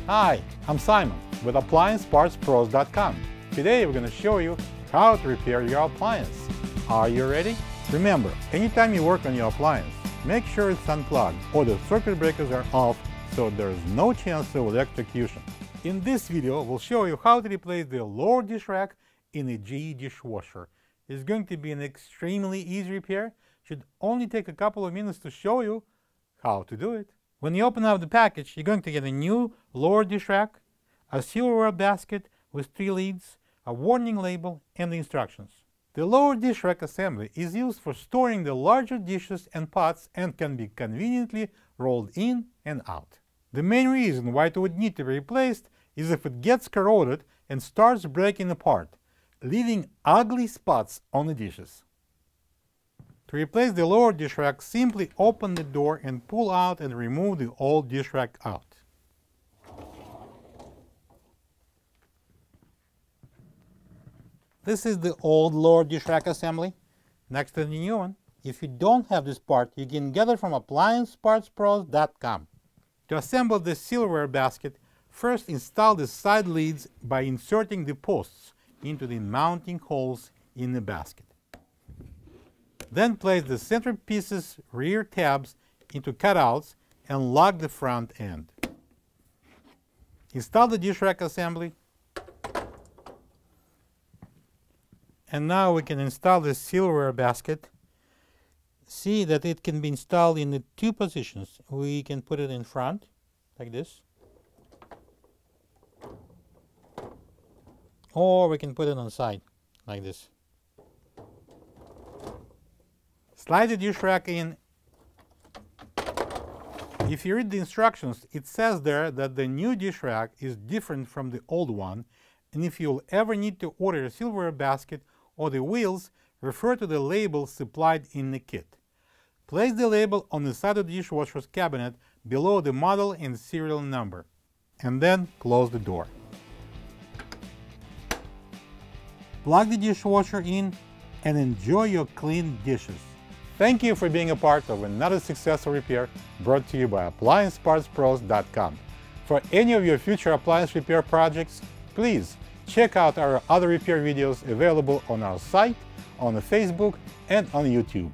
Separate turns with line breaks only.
Hi, I'm Simon with AppliancePartsPros.com. Today we're going to show you how to repair your appliance. Are you ready? Remember, anytime you work on your appliance, make sure it's unplugged or the circuit breakers are off so there's no chance of electrocution. In this video, we'll show you how to replace the lower dish rack in a GE dishwasher. It's going to be an extremely easy repair. Should only take a couple of minutes to show you how to do it. When you open up the package, you're going to get a new lower dish rack, a silverware basket with 3 leads, a warning label, and the instructions. The lower dish rack assembly is used for storing the larger dishes and pots and can be conveniently rolled in and out. The main reason why it would need to be replaced is if it gets corroded and starts breaking apart, leaving ugly spots on the dishes. To replace the lower dish rack, simply open the door and pull out and remove the old dish rack out. This is the old lower dish rack assembly next to the new one. If you don't have this part, you can get it from AppliancePartsPros.com. To assemble the silverware basket, first install the side leads by inserting the posts into the mounting holes in the basket. Then place the center piece's rear tabs into cutouts and lock the front end. Install the dish rack assembly. And now we can install the silverware basket. See that it can be installed in the 2 positions. We can put it in front, like this. Or we can put it on the side, like this. Slide the dish rack in. If you read the instructions, it says there that the new dish rack is different from the old one, and if you'll ever need to order a silverware basket or the wheels, refer to the label supplied in the kit. Place the label on the side of the dishwasher's cabinet below the model and serial number, and then close the door. Plug the dishwasher in and enjoy your clean dishes. Thank you for being a part of another successful repair brought to you by AppliancePartsPros.com. For any of your future appliance repair projects, please check out our other repair videos available on our site, on Facebook, and on YouTube.